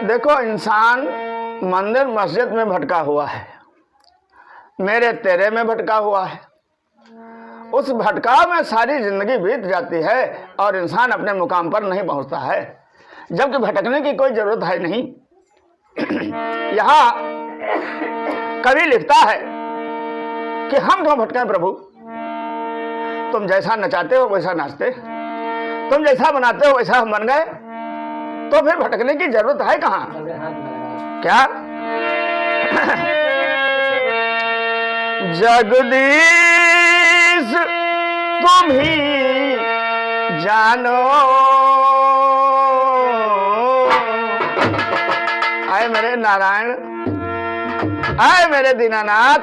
देखो, इंसान मंदिर मस्जिद में भटका हुआ है, मेरे तेरे में भटका हुआ है। उस भटकाव में सारी जिंदगी बीत जाती है और इंसान अपने मुकाम पर नहीं पहुंचता है, जबकि भटकने की कोई जरूरत है नहीं। यहाँ कवि लिखता है कि हम क्यों भटके प्रभु, तुम जैसा नचाते हो वैसा नाचते, तुम जैसा बनाते हो वैसा हम बन गए, तो फिर भटकने की जरूरत है कहाँ? क्या जगदीश तुम ही जानो, आए मेरे नारायण, आए मेरे दीनानाथ,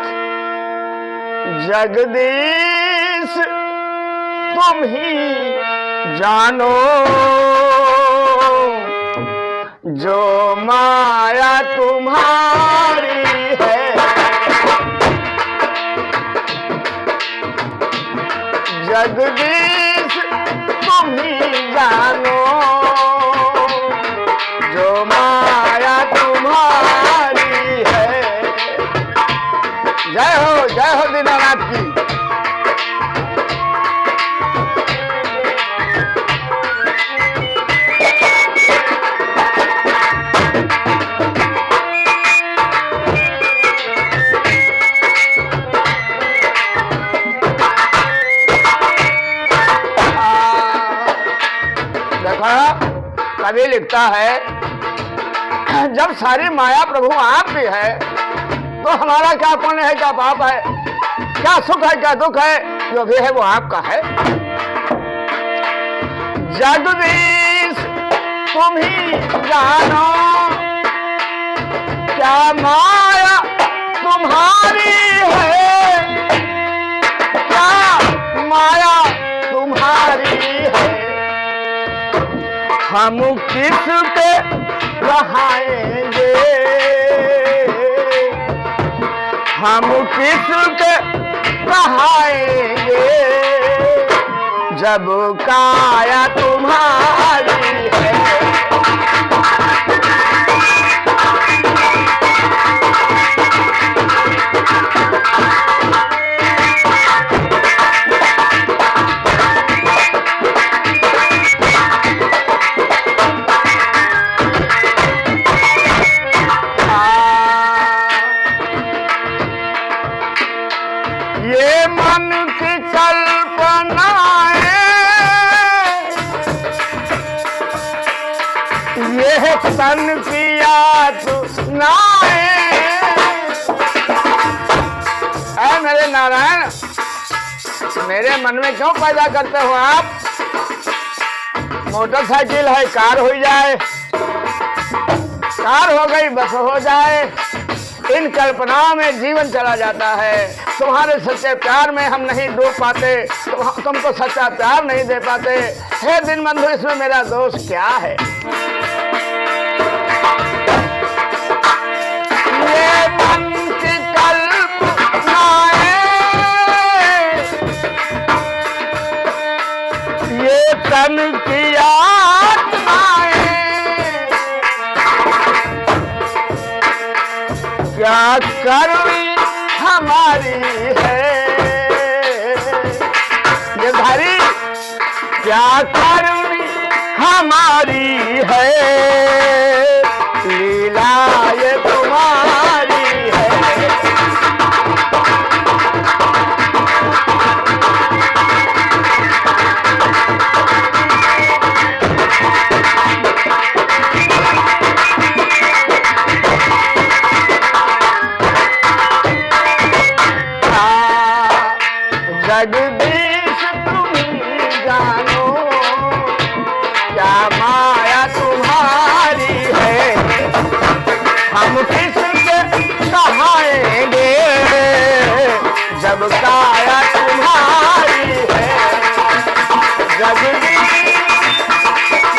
जगदीश तुम ही जानो, जो माया तुम्हारी है, जगदीश तुम ही जानो, जो माया तुम्हारी है। जय हो दीनानाथ की। कवि लिखता है, जब सारी माया प्रभु आप भी है तो हमारा क्या पुण्य है, क्या पाप है, क्या सुख है, क्या दुख है, जो भी है वो आपका है। जगदीश तुम ही जानो, क्या माया तुम्हारी है, क्या माया तुम्हारी है। हम किस पे रहाएंगे, हम किस पे रहाएंगे, जब काया तुम्हारी है। तन पिया सुनाए, ऐ मेरे नारायण, मेरे मन में क्यों पैदा करते हो आप? मोटरसाइकिल है, कार हो जाए, कार हो गई, बस हो जाए, इन कल्पनाओं में जीवन चला जाता है। तुम्हारे सच्चे प्यार में हम नहीं डूब पाते, तुमको सच्चा प्यार नहीं दे पाते। हे दिन बंधु, इसमें मेरा दोष क्या है? ये मन की कल्पनाएं, ये तन की आत्माएं, क्या करुणी हमारी है, ये धारी क्या करुणी हमारी है, लीला ये तुम्हारी है। जगदीश तुम ही जानो, क्या माया तुम्हारी है, हम किसके सहाएंगे, जब काया तुम्हारी है। जगदीश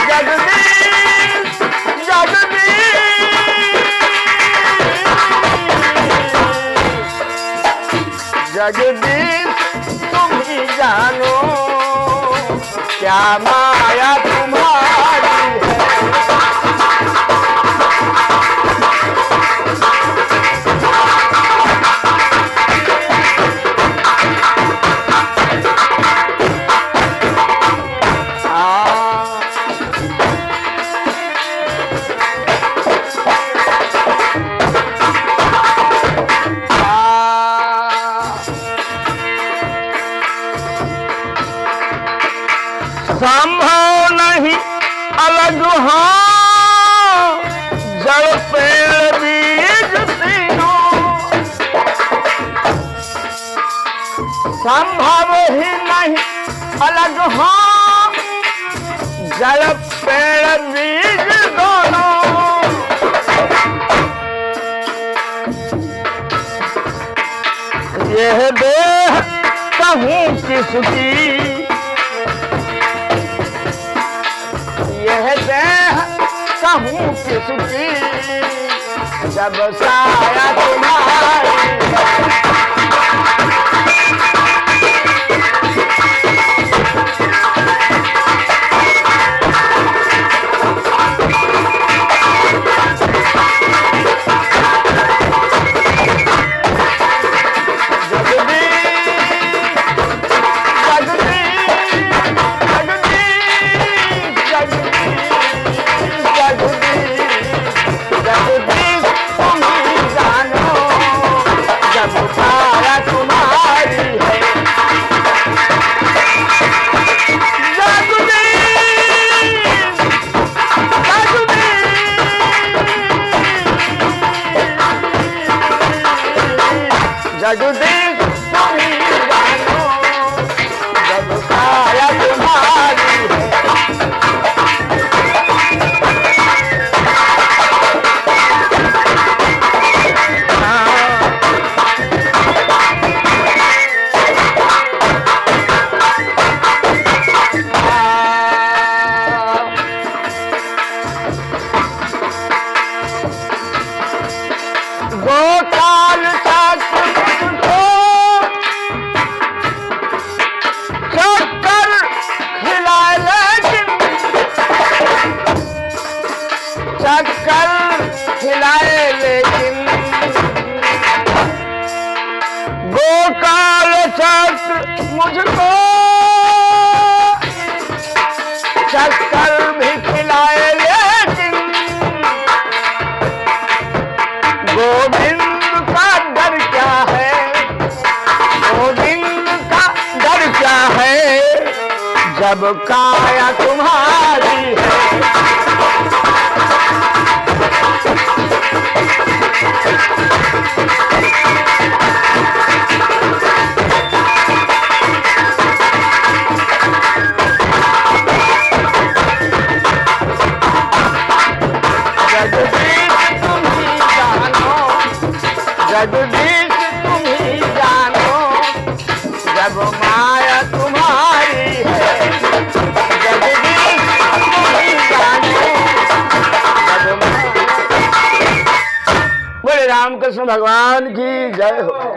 जगदीश जगदीश, जगदीश तुम ही जानो, क्या माया तुम्हारी है। संभव ही नहीं अलग हो जल पेड़ बीज दोनों। यह देह कहूँ किसकी, यह देह कहूँ किसकी, जब साया तुम्हारी जगदीश तुम्हीं जानो, जब साया तुम्हारी है। गोपाल चक्कर खिलाए लेकिन, गोपाल चक्र मुझको चक्कर भी खिलाए लेकिन, गोविंद का डर क्या है, गोविंद का डर क्या है, जब काया तुम्हारी है। जगदीश तुम्हीं जानो, जब माया तुम्हारी है। जगदीश तुम्हीं जानो, जब माया। बोले रामकृष्ण भगवान की जय हो।